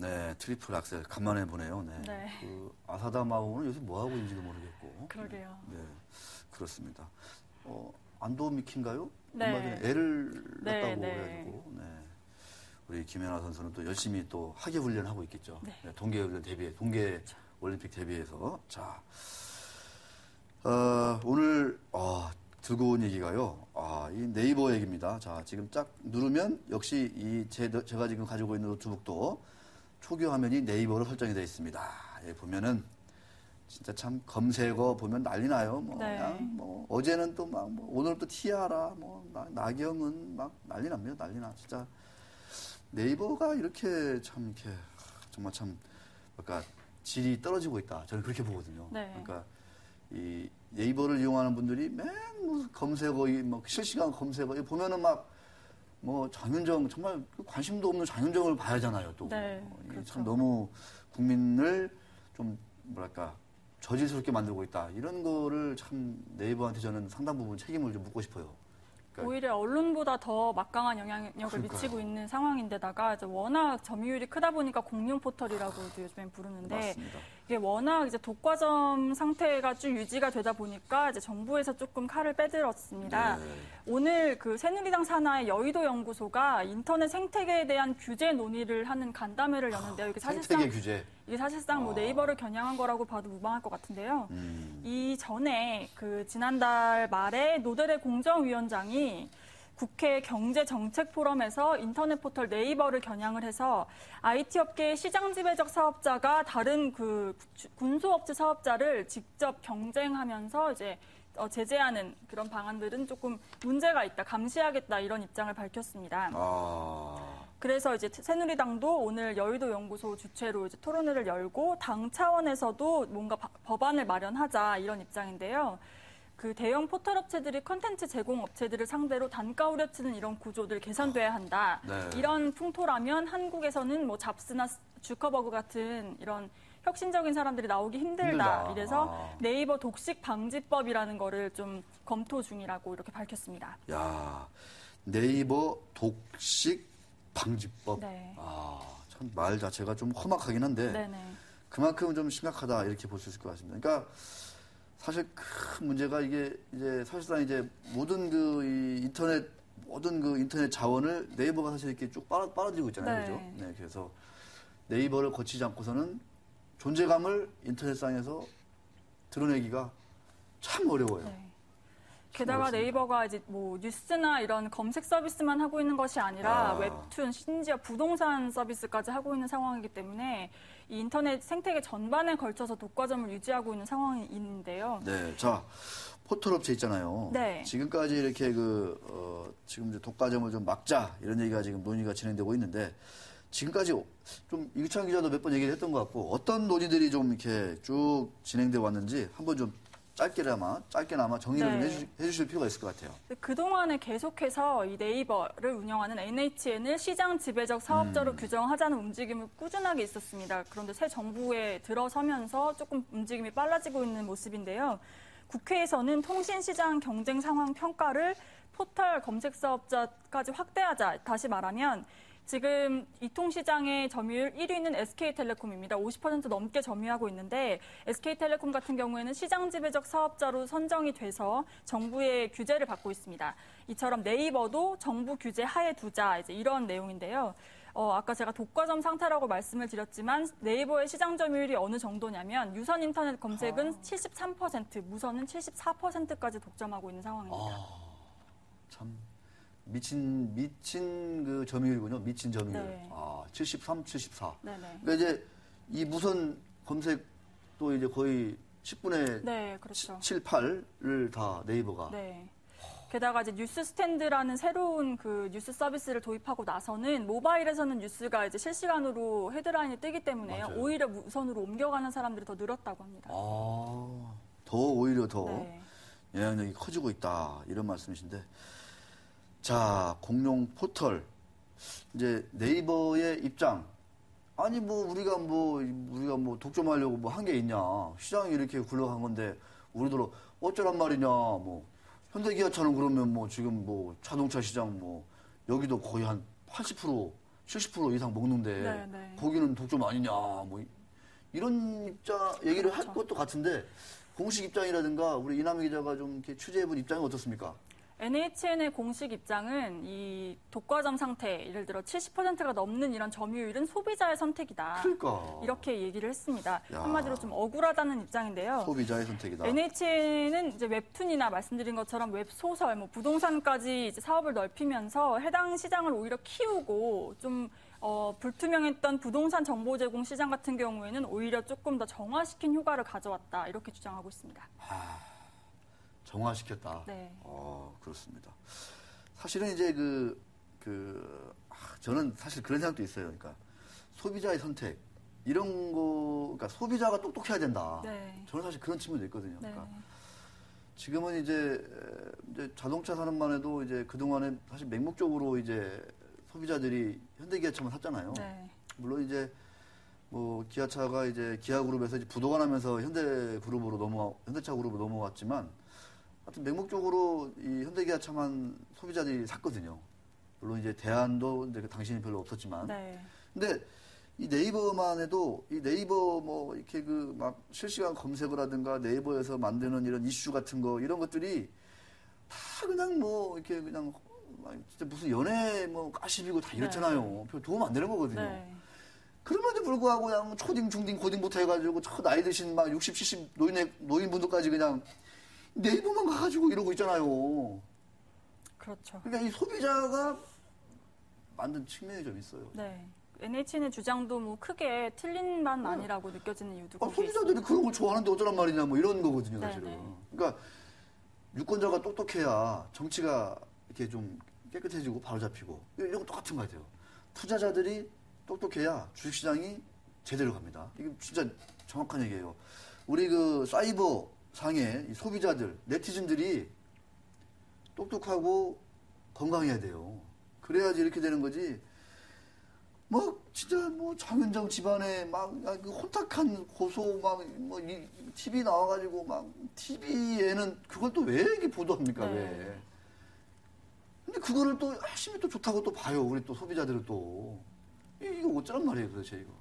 네, 트리플 악셀 간만에 보네요. 네. 네. 그 아사다 마오는 요새 뭐 하고 있는지도 모르겠고. 그러게요. 네, 그렇습니다. 안도 미키인가요? 네. 얼마 전에 애를 낳았다고 네. 해가지고. 네. 우리 김연아 선수는 또 열심히 또 하계 훈련하고 있겠죠. 네. 네, 동계 훈련 대비해, 동계 그렇죠. 올림픽 대비해서. 자, 오늘 들고 온 얘기가요. 이 네이버 얘기입니다. 자, 지금 딱 누르면 역시 제가 지금 가지고 있는 노트북도 초기 화면이 네이버로 설정이 되어 있습니다. 여기 보면은 진짜 참 검색어 보면 난리 나요. 뭐 네. 그냥 뭐 어제는 또 막 오늘 또 티아라 뭐 나경은 막 난리 납니다. 난리 나. 진짜 네이버가 이렇게 참 이렇게 정말 참 그러니까 질이 떨어지고 있다. 저는 그렇게 보거든요. 네. 그러니까 이 네이버를 이용하는 분들이 맨 무슨 검색어, 뭐 실시간 검색어 보면은 막 뭐 장윤정 정말 관심도 없는 장윤정을 봐야 하잖아요. 또 네, 이게 그렇죠. 참 너무 국민을 좀 뭐랄까 저질스럽게 만들고 있다. 이런 거를 참 네이버한테 저는 상당 부분 책임을 좀 묻고 싶어요. 그러니까 오히려 언론보다 더 막강한 영향력을 그러니까요. 미치고 있는 상황인데다가 이제 워낙 점유율이 크다 보니까 공룡 포털이라고도 요즘엔 부르는데 맞습니다. 이게 워낙 이제 독과점 상태가 쭉 유지가 되다 보니까 이제 정부에서 조금 칼을 빼들었습니다. 네. 오늘 그 새누리당 산하의 여의도 연구소가 인터넷 생태계에 대한 규제 논의를 하는 간담회를 여는데요. 이게 사실상 생태계 규제. 이게 사실상 뭐 네이버를 겨냥한 거라고 봐도 무방할 것 같은데요. 이 전에 그 지난달 말에 노대래 공정위원장이 국회 경제정책포럼에서 인터넷 포털 네이버를 겨냥을 해서 IT 업계의 시장 지배적 사업자가 다른 그 군소업체 사업자를 직접 경쟁하면서 이제 제재하는 그런 방안들은 조금 문제가 있다, 감시하겠다 이런 입장을 밝혔습니다. 그래서 이제 새누리당도 오늘 여의도 연구소 주최로 이제 토론회를 열고 당 차원에서도 뭔가 법안을 마련하자 이런 입장인데요. 그 대형 포털 업체들이 컨텐츠 제공 업체들을 상대로 단가 우려치는 이런 구조들 개선돼야 한다. 네. 이런 풍토라면 한국에서는 뭐 잡스나 주커버그 같은 이런 혁신적인 사람들이 나오기 힘들다. 이래서 네이버 독식 방지법이라는 거를 좀 검토 중이라고 이렇게 밝혔습니다. 야, 네이버 독식 방지법. 네. 참 말 자체가 좀 험악하긴 한데 네네. 그만큼 좀 심각하다 이렇게 볼 수 있을 것 같습니다. 그러니까 사실 큰 문제가 이게 이제 사실상 이제 모든 이 인터넷 자원을 네이버가 사실 이렇게 쭉 빨아들이고 있잖아요. 네. 그죠? 네. 그래서 네이버를 거치지 않고서는 존재감을 인터넷상에서 드러내기가 참 어려워요. 네. 게다가 어렵습니다. 네이버가 이제 뭐 뉴스나 이런 검색 서비스만 하고 있는 것이 아니라 웹툰, 심지어 부동산 서비스까지 하고 있는 상황이기 때문에 이 인터넷 생태계 전반에 걸쳐서 독과점을 유지하고 있는 상황인데요. 네, 자 포털 업체 있잖아요. 네. 지금까지 이렇게 지금 이제 독과점을 좀 막자 이런 얘기가 지금 논의가 진행되고 있는데 지금까지 좀 이규찬 기자도 몇 번 얘기를 했던 것 같고 어떤 논의들이 좀 이렇게 쭉 진행돼 왔는지 한번 좀 짧게나마 정리를 네. 좀 해주실 필요가 있을 것 같아요. 그동안에 계속해서 이 네이버를 운영하는 NHN을 시장 지배적 사업자로 규정하자는 움직임을 꾸준하게 있었습니다. 그런데 새 정부에 들어서면서 조금 움직임이 빨라지고 있는 모습인데요. 국회에서는 통신시장 경쟁 상황 평가를 포털 검색 사업자까지 확대하자. 다시 말하면 지금 이통시장의 점유율 1위는 SK텔레콤입니다. 50% 넘게 점유하고 있는데 SK텔레콤 같은 경우에는 시장 지배적 사업자로 선정이 돼서 정부의 규제를 받고 있습니다. 이처럼 네이버도 정부 규제 하에 두자 이제 이런 내용인데요. 아까 제가 독과점 상태라고 말씀을 드렸지만 네이버의 시장 점유율이 어느 정도냐면 유선 인터넷 검색은 73%, 무선은 74%까지 독점하고 있는 상황입니다. 참. 미친 그 점유율이군요. 미친 점유율. 네. 73, 74. 네네. 그러니까 이제 이 무선 검색도 이제 거의 10분의 네, 그렇죠. 7, 8을 다 네이버가. 네. 게다가 이제 뉴스 스탠드라는 새로운 그 뉴스 서비스를 도입하고 나서는 모바일에서는 뉴스가 이제 실시간으로 헤드라인이 뜨기 때문에요. 맞아요. 오히려 무선으로 옮겨가는 사람들이 더 늘었다고 합니다. 오히려 더 네. 영향력이 커지고 있다. 이런 말씀이신데. 자, 공룡 포털. 이제 네이버의 입장. 아니, 우리가 독점하려고 한 게 있냐. 시장이 이렇게 굴러간 건데, 우리도 어쩌란 말이냐. 현대기아차는 그러면 지금 자동차 시장 여기도 거의 한 80% 70% 이상 먹는데 네, 네. 고기는 독점 아니냐 뭐 이런 얘기를 할 그렇죠. 것도 같은데 공식 입장이라든가 우리 이남희 기자가 좀 이렇게 취재해본 입장이 어떻습니까? NHN의 공식 입장은 이 독과점 상태, 예를 들어 70%가 넘는 이런 점유율은 소비자의 선택이다. 그러니까 이렇게 얘기를 했습니다. 야. 한마디로 좀 억울하다는 입장인데요. 소비자의 선택이다. NHN은 이제 웹툰이나 말씀드린 것처럼 웹소설, 뭐 부동산까지 이제 사업을 넓히면서 해당 시장을 오히려 키우고 좀 불투명했던 부동산 정보 제공 시장 같은 경우에는 오히려 조금 더 정화시킨 효과를 가져왔다. 이렇게 주장하고 있습니다. 정화시켰다. 네. 그렇습니다. 사실은 이제 저는 사실 그런 생각도 있어요. 그러니까 소비자의 선택 이런 거, 그러니까 소비자가 똑똑해야 된다. 네. 저는 사실 그런 측면도 있거든요. 네. 그러니까 지금은 이제 자동차 산업만 해도 이제 그 동안에 사실 맹목적으로 이제 소비자들이 현대기아차만 샀잖아요. 네. 물론 이제 뭐 기아차가 이제 기아그룹에서 이제 부도가 나면서 현대차 그룹으로 넘어왔지만 하여튼 맹목적으로 이 현대기아차만 소비자들이 샀거든요. 물론 이제 대안도 이제 당시에는 별로 없었지만. 네. 근데 이 네이버만 해도 이 네이버 뭐 이렇게 막 실시간 검색을 하든가 네이버에서 만드는 이런 이슈 같은 거 이런 것들이 다 그냥 뭐 이렇게 그냥 진짜 무슨 연애 뭐 까시비고 다 이렇잖아요. 별 도움 안 되는 거거든요. 네. 그럼에도 불구하고 그냥 초딩, 중딩, 고딩부터 해가지고 저 나이 드신 막 60, 70 노인분들까지 그냥 네이버만 가가지고 이러고 있잖아요. 그렇죠. 그러니까 이 소비자가 만든 측면이 좀 있어요. 네. NHN의 주장도 뭐 크게 틀린 바는 아니라고 느껴지는 이유도 거기에 소비자들이 있습니다. 그런 걸 좋아하는데 어쩌란 말이냐 뭐 이런 거거든요, 사실은. 네네. 그러니까 유권자가 똑똑해야 정치가 이렇게 좀 깨끗해지고 바로 잡히고 이런 거 똑같은 거 같아요. 투자자들이 똑똑해야 주식시장이 제대로 갑니다. 이게 진짜 정확한 얘기예요. 우리 사이버 상의 이 소비자들, 네티즌들이 똑똑하고 건강해야 돼요. 그래야지 이렇게 되는 거지. 뭐 진짜 뭐 장윤정 집안에 막 혼탁한 고소 TV 나와가지고 막 TV에는 그걸 또 왜 이렇게 보도합니까? 네. 왜? 근데 그거를 또 열심히 또 좋다고 또 봐요. 우리 또 소비자들은 또 이거 어쩌란 말이에요, 도대체 이거.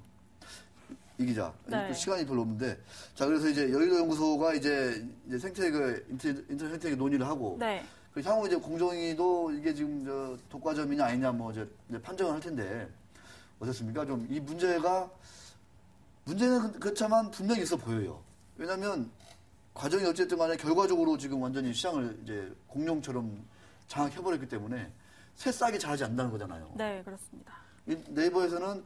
이 기자. 네. 또 시간이 별로 없는데. 자, 그래서 이제 여의도 연구소가 이제 생태계, 인터넷 생태계 논의를 하고. 네. 그 향후 이제 공정위도 이게 지금 독과점이냐 아니냐 뭐 이제 판정을 할 텐데. 어떻습니까? 좀 이 문제는 그렇지만 분명히 있어 보여요. 왜냐면 과정이 어쨌든 간에 결과적으로 지금 완전히 시장을 이제 공룡처럼 장악해버렸기 때문에 새싹이 자라지 않는다는 거잖아요. 네, 그렇습니다. 이 네이버에서는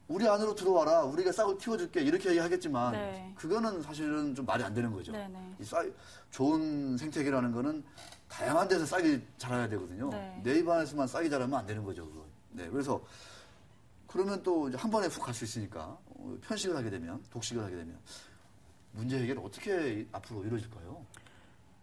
우리 안으로 들어와라, 우리가 싹을 틔워줄게 이렇게 얘기하겠지만 네. 그거는 사실은 좀 말이 안 되는 거죠. 네네. 좋은 생태계라는 거는 다양한 데서 싹이 자라야 되거든요. 네. 네이버 안에서만 싹이 자라면 안 되는 거죠. 그건. 네, 그래서 그러면 또 이제 한 번에 훅 갈 수 있으니까 편식을 하게 되면 독식을 하게 되면 문제 해결은 어떻게 앞으로 이루어질까요?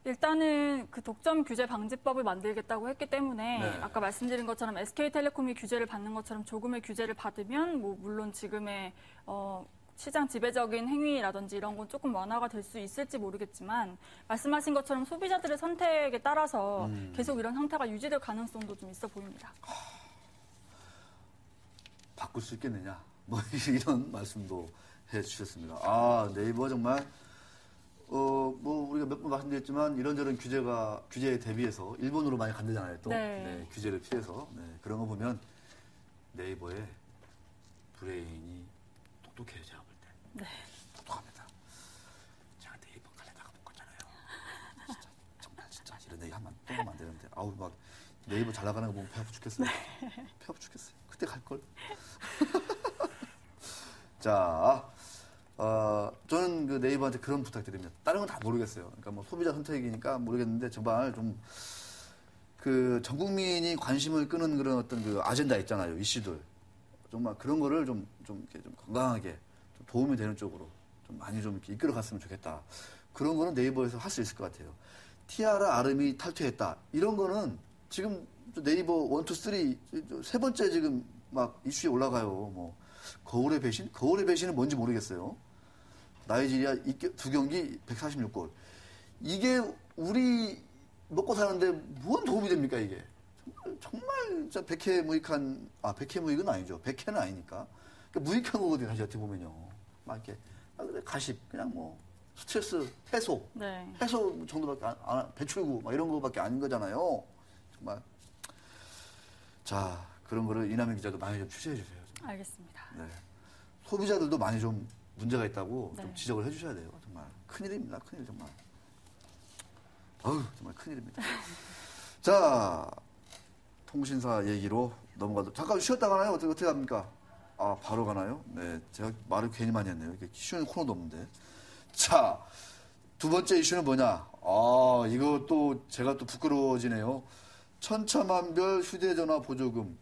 일단은 그 독점 규제 방지법을 만들겠다고 했기 때문에 네. 아까 말씀드린 것처럼 SK텔레콤이 규제를 받는 것처럼 조금의 규제를 받으면 뭐 물론 지금의 시장 지배적인 행위라든지 이런 건 조금 완화가 될 수 있을지 모르겠지만 말씀하신 것처럼 소비자들의 선택에 따라서 계속 이런 상태가 유지될 가능성도 좀 있어 보입니다. 바꿀 수 있겠느냐? 뭐 이런 말씀도 해주셨습니다. 아, 네이버 정말 뭐 우리가 몇 번 말씀드렸지만 이런저런 규제에 대비해서 일본으로 많이 간다잖아요. 또 네. 규제를 피해서 그런 거 보면 네이버의 브레인이 똑똑해요. 제가 볼 때. 네. 똑똑합니다. 제가 네이버 갈래다가 못 갔잖아요. 진짜 정말 진짜 이런 얘기 하면 또 하면 안 되는데 아우 막 네이버 잘 나가는 거 보면 배 아파 죽겠어요. 배 아파 죽겠어요. 그때 갈 걸. 자. 저는 그 네이버한테 그런 부탁드립니다. 다른 건 다 모르겠어요. 그러니까 뭐 소비자 선택이니까 모르겠는데 정말 좀 전 국민이 관심을 끄는 그런 어떤 그 아젠다 있잖아요. 이슈들. 정말 그런 거를 좀 이렇게 좀 건강하게 좀 도움이 되는 쪽으로 좀 많이 좀 이렇게 이끌어 갔으면 좋겠다. 그런 거는 네이버에서 할 수 있을 것 같아요. 티아라 아름이 탈퇴했다. 이런 거는 지금 네이버 1, 2, 3, 세 번째 지금 막 이슈에 올라가요. 뭐. 거울의 배신? 거울의 배신은 뭔지 모르겠어요. 나이지리아 2경기 146골. 이게 우리 먹고 사는데 뭔 도움이 됩니까, 이게? 정말 진짜 백해무익한, 백해무익은 아니죠. 백해는 아니니까. 그러니까 무익한 거거든요, 사실 어떻게 보면요. 막 이렇게, 가십, 그냥 뭐, 스트레스 해소. 네. 해소 정도밖에 배출구, 막 이런 거밖에 아닌 거잖아요. 정말. 자, 그런 거를 이남희 기자도 많이 좀 취재해 주세요. 좀. 알겠습니다. 네. 소비자들도 많이 좀 문제가 있다고 좀 네. 지적을 해주셔야 돼요. 정말. 큰일입니다, 큰일 정말. 어휴, 정말 큰일입니다. 자, 통신사 얘기로 넘어가도 잠깐 쉬었다 가나요? 어떻게 합니까? 바로 가나요? 네, 제가 말을 괜히 많이 했네요. 이렇게 쉬는 코너도 없는데. 자, 두 번째 이슈는 뭐냐? 이거 또 제가 또 부끄러워지네요. 천차만별 휴대전화 보조금.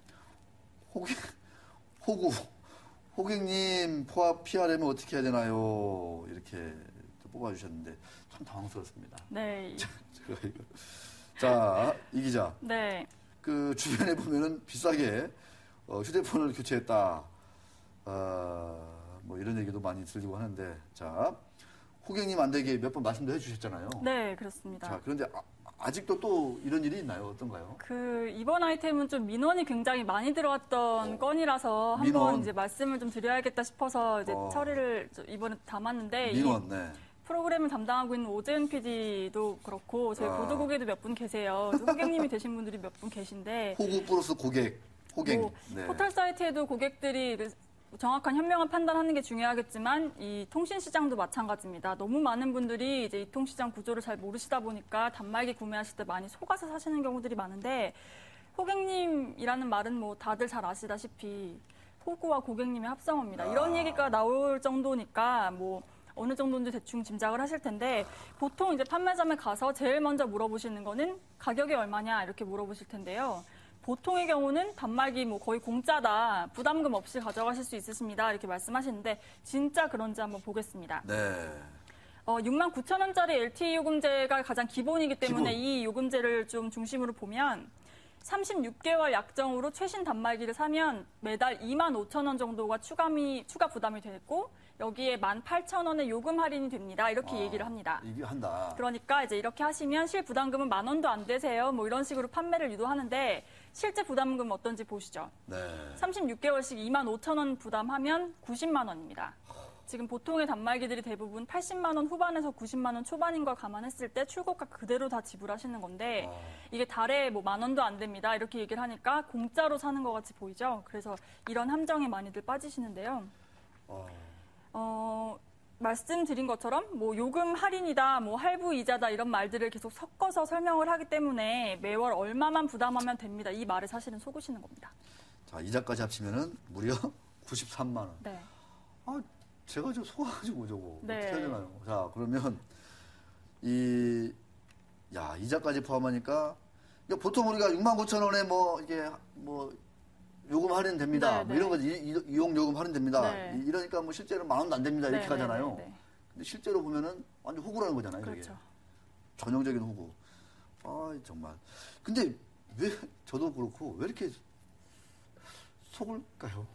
호객님 포함 PRM은 어떻게 해야 되나요? 이렇게 또 뽑아주셨는데 참 당황스럽습니다. 네. 제가 이거. 자, 이 기자. 네. 그 주변에 보면은 비싸게 휴대폰을 교체했다. 뭐 이런 얘기도 많이 들리고 하는데, 자, 호객님 안 되게 몇 번 말씀도 해주셨잖아요. 네, 그렇습니다. 자, 그런데 아직도 또 이런 일이 있나요? 어떤가요? 이번 아이템은 좀 민원이 굉장히 많이 들어왔던 건이라서 한번 민원. 이제 말씀을 좀 드려야겠다 싶어서 이제 처리를 이번에 담았는데 민원, 네. 프로그램을 담당하고 있는 오재은 PD도 그렇고 저희 보도국에도 몇 분 계세요. 호객님이 되신 분들이 몇 분 계신데 호구 플러스 호객. 네. 포털 사이트에도 고객들이 정확한 현명한 판단하는 게 중요하겠지만 이 통신 시장도 마찬가지입니다. 너무 많은 분들이 이제 이 통시장 구조를 잘 모르시다 보니까 단말기 구매하실 때 많이 속아서 사시는 경우들이 많은데 호객님이라는 말은 뭐 다들 잘 아시다시피 호구와 고객님의 합성어입니다. 이런 얘기가 나올 정도니까 뭐 어느 정도인지 대충 짐작을 하실 텐데 보통 이제 판매점에 가서 제일 먼저 물어보시는 거는 가격이 얼마냐 이렇게 물어보실 텐데요. 보통의 경우는 단말기 뭐 거의 공짜다, 부담금 없이 가져가실 수 있으십니다 이렇게 말씀하시는데 진짜 그런지 한번 보겠습니다. 네. 69,000원짜리 LTE 요금제가 가장 기본이기 때문에 이 요금제를 좀 중심으로 보면 36개월 약정으로 최신 단말기를 사면 매달 25,000원 정도가 추가 부담이 되고 여기에 18,000원의 요금 할인이 됩니다. 이렇게 얘기를 합니다. 이게 한다. 그러니까 이제 이렇게 하시면 실 부담금은 10,000원도 안 되세요. 뭐 이런 식으로 판매를 유도하는데 실제 부담금은 어떤지 보시죠. 네. 36개월씩 25,000원 부담하면 90만 원입니다. 지금 보통의 단말기들이 대부분 80만 원 후반에서 90만 원 초반인 걸 감안했을 때 출고가 그대로 다 지불하시는 건데 이게 달에 뭐 10,000원도 안 됩니다. 이렇게 얘기를 하니까 공짜로 사는 것 같이 보이죠. 그래서 이런 함정에 많이들 빠지시는데요. 말씀드린 것처럼 뭐 요금 할인이다, 뭐 할부 이자다 이런 말들을 계속 섞어서 설명을 하기 때문에 매월 얼마만 부담하면 됩니다. 이 말에 사실은 속으시는 겁니다. 자, 이자까지 합치면은 무려 93만 원. 네. 제가 좀 속아가지고 저거 네. 어떻게 해야 되나요? 자, 그러면 이자까지 포함하니까 그러니까 보통 우리가 69,000원에 뭐 이게 뭐 요금 할인 됩니다. 네, 뭐 이런 거지. 이용 요금 할인 됩니다. 네. 이러니까 뭐 실제로 10,000원도 안 됩니다. 이렇게 네, 하잖아요. 네, 네, 네. 근데 실제로 보면은 완전 호구라는 거잖아요. 그렇죠. 이게. 전형적인 호구. 정말. 근데 왜 저도 그렇고 왜 이렇게 속을까요?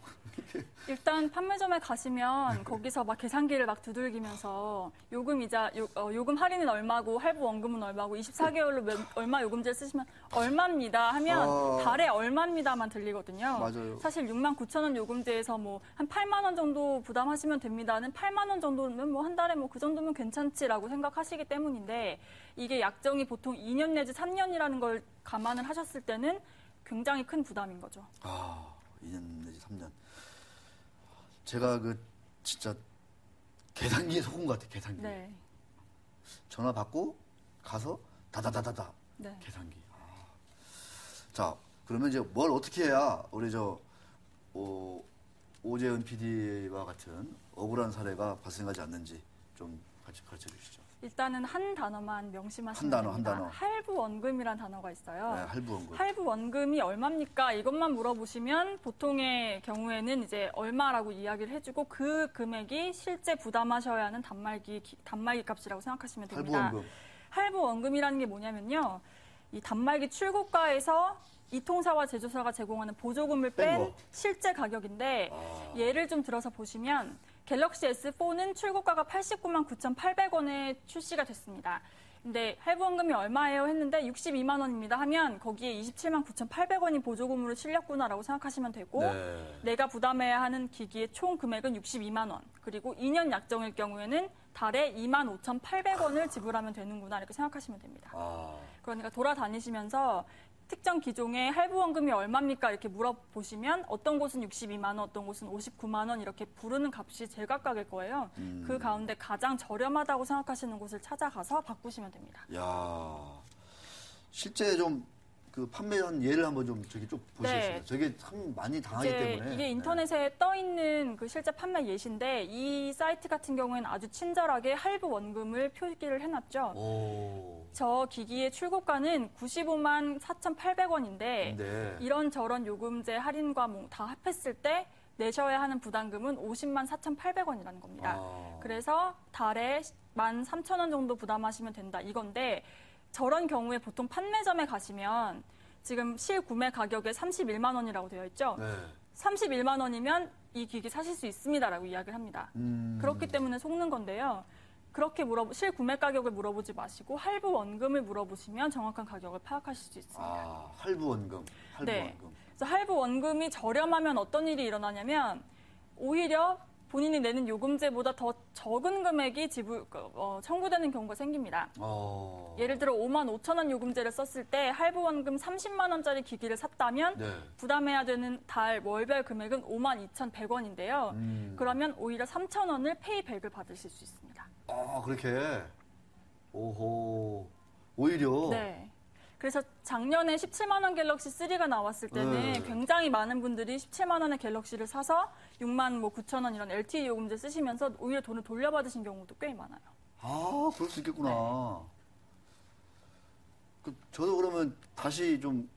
일단 판매점에 가시면 거기서 막 계산기를 막 두들기면서 요금 할인은 얼마고 할부 원금은 얼마고 24개월로 얼마 요금제를 쓰시면 얼마입니다 하면 달에 얼마입니다만 들리거든요. 맞아요. 사실 69,000원 요금제에서 뭐 한 8만 원 정도 부담하시면 됩니다는 8만 원 정도면 뭐 한 달에 뭐 그 정도면 괜찮지라고 생각하시기 때문인데 이게 약정이 보통 2년 내지 3년이라는 걸 감안을 하셨을 때는 굉장히 큰 부담인 거죠. 2년 내지 3년. 제가 진짜 계산기에 속은 것 같아요. 계산기. 네. 전화 받고 가서 다다다다다. 네. 계산기. 자, 그러면 이제 뭘 어떻게 해야 우리 오재은 PD와 같은 억울한 사례가 발생하지 않는지 좀 같이 가르쳐 주시죠. 일단은 한 단어만 명심하시면 한 됩니다. 단어. 할부 원금이라는 단어가 있어요. 네, 할부 원금. 할부 원금이 얼마입니까? 이것만 물어보시면 보통의 경우에는 이제 얼마라고 이야기를 해주고 그 금액이 실제 부담하셔야 하는 단말기 값이라고 생각하시면 됩니다. 할부 원금. 할부 원금이라는 게 뭐냐면요. 이 단말기 출고가에서 이통사와 제조사가 제공하는 보조금을 뺀 실제 가격인데 예를 좀 들어서 보시면 갤럭시 S4는 출고가가 89만 9,800원에 출시가 됐습니다. 근데 할부원금이 얼마예요 했는데 62만 원입니다 하면 거기에 27만 9,800원이 보조금으로 실렸구나라고 생각하시면 되고 네. 내가 부담해야 하는 기기의 총 금액은 62만 원. 그리고 2년 약정일 경우에는 달에 2만 5,800원을 지불하면 되는구나 이렇게 생각하시면 됩니다. 그러니까 돌아다니시면서 특정 기종의 할부원금이 얼마입니까 이렇게 물어보시면 어떤 곳은 62만 원, 어떤 곳은 59만 원 이렇게 부르는 값이 제각각일 거예요. 그 가운데 가장 저렴하다고 생각하시는 곳을 찾아가서 바꾸시면 됩니다. 야, 실제 좀 그 판매한 예를 한번 좀 저기 쭉 보시겠습니다. 네. 저게 참 많이 당하기 이제 때문에. 이게 인터넷에 떠 있는 그 실제 판매 예시인데 이 사이트 같은 경우에는 아주 친절하게 할부 원금을 표기를 해놨죠. 오. 저 기기의 출고가는 95만 4,800원인데 네. 이런저런 요금제 할인과 뭐 다 합했을 때 내셔야 하는 부담금은 50만 4,800원이라는 겁니다. 그래서 달에 13,000원 정도 부담하시면 된다 이건데 저런 경우에 보통 판매점에 가시면 지금 실구매 가격에 31만 원이라고 되어 있죠. 네. 31만 원이면 이 기기 사실 수 있습니다라고 이야기를 합니다. 그렇기 때문에 속는 건데요. 그렇게 실구매 가격을 물어보지 마시고 할부 원금을 물어보시면 정확한 가격을 파악하실 수 있습니다. 할부 원금. 네. 그래서 할부 원금이 저렴하면 어떤 일이 일어나냐면 오히려 본인이 내는 요금제보다 더 적은 금액이 청구되는 경우가 생깁니다. 예를 들어 5만 5천 원 요금제를 썼을 때 할부 원금 30만 원짜리 기기를 샀다면 네. 부담해야 되는 달 월별 금액은 5만 2,100원인데요. 그러면 오히려 3천 원을 페이백을 받으실 수 있습니다. 그렇게. 오호. 오히려. 네. 그래서 작년에 17만 원 갤럭시 3가 나왔을 때는 네. 굉장히 많은 분들이 17만 원의 갤럭시를 사서 6만 9천 원 이런 LTE 요금제 쓰시면서 오히려 돈을 돌려받으신 경우도 꽤 많아요. 그럴 수 있겠구나. 저도 그러면 다시 좀,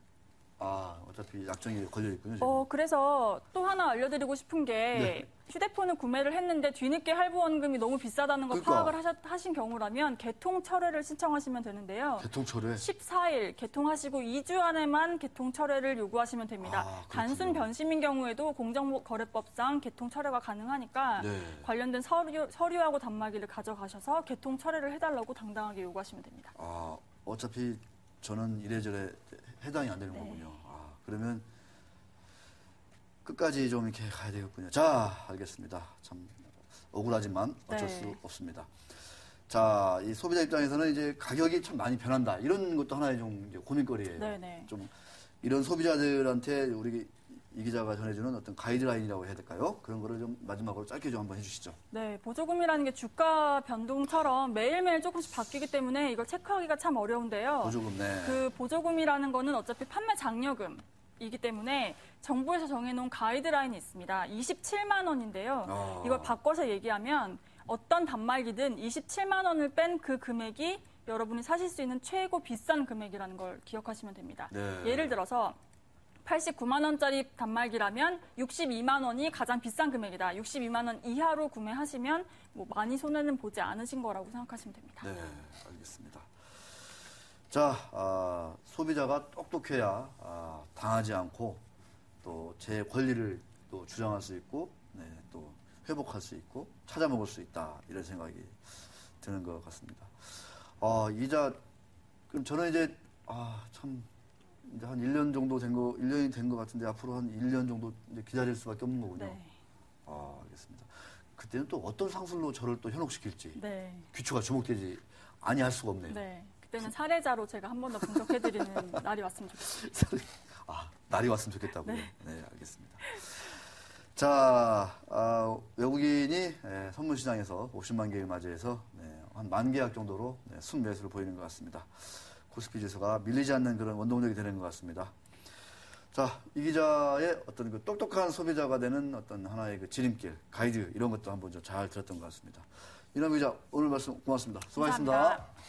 어차피 약정이 걸려있군요. 지금. 그래서 또 하나 알려드리고 싶은 게 네. 휴대폰을 구매를 했는데 뒤늦게 할부원금이 너무 비싸다는 거 그러니까. 파악을 하신 경우라면 개통 철회를 신청하시면 되는데요. 개통 철회. 14일 개통하시고 2주 안에만 개통 철회를 요구하시면 됩니다. 단순 변심인 경우에도 공정거래법상 개통 철회가 가능하니까 네. 관련된 서류하고 단말기를 가져가셔서 개통 철회를 해달라고 당당하게 요구하시면 됩니다. 어차피 저는 이래저래 해당이 안 되는 거군요. 그러면 끝까지 좀 이렇게 가야 되겠군요. 자, 알겠습니다. 참 억울하지만 어쩔 네. 수 없습니다. 자, 이 소비자 입장에서는 이제 가격이 참 많이 변한다. 이런 것도 하나의 좀 이제 고민거리예요. 네네. 좀 이런 소비자들한테 우리 이 기자가 전해주는 어떤 가이드라인이라고 해야 될까요? 그런 거를 좀 마지막으로 짧게 좀 한번 해주시죠. 네, 보조금이라는 게 주가 변동처럼 매일매일 조금씩 바뀌기 때문에 이걸 체크하기가 참 어려운데요. 보조금, 네. 그 보조금이라는 거는 어차피 판매 장려금이기 때문에 정부에서 정해놓은 가이드라인이 있습니다. 27만 원인데요. 이걸 바꿔서 얘기하면 어떤 단말기든 27만 원을 뺀 그 금액이 여러분이 사실 수 있는 최고 비싼 금액이라는 걸 기억하시면 됩니다. 네. 예를 들어서 89만 원짜리 단말기라면 62만 원이 가장 비싼 금액이다. 62만 원 이하로 구매하시면 뭐 많이 손해는 보지 않으신 거라고 생각하시면 됩니다. 네, 알겠습니다. 자, 소비자가 똑똑해야 당하지 않고 또 제 권리를 또 주장할 수 있고, 네, 또 회복할 수 있고 찾아먹을 수 있다 이런 생각이 드는 것 같습니다. 그럼 저는 이제 참 이제 한 1년 정도 1년이 된 것 같은데 앞으로 한 1년 정도 이제 기다릴 수밖에 없는 거군요. 네. 알겠습니다. 그때는 또 어떤 상술로 저를 또 현혹시킬지 네. 귀추가 주목되지 아니할 수가 없네요. 네. 그때는 사례자로 제가 한 번 더 분석해드리는 날이 왔으면 좋겠습니다. 날이 왔으면 좋겠다고요. 네. 네, 알겠습니다. 자, 외국인이 선물시장에서 50만 개를 맞이해서 한 10,000계약 정도로 순매수를 보이는 것 같습니다. 코스피 지수가 밀리지 않는 그런 원동력이 되는 것 같습니다. 자, 이 기자의 어떤 그 똑똑한 소비자가 되는 어떤 하나의 그 지름길, 가이드 이런 것도 한번 잘 들었던 것 같습니다. 이남 기자, 오늘 말씀 고맙습니다. 수고하셨습니다. 감사합니다.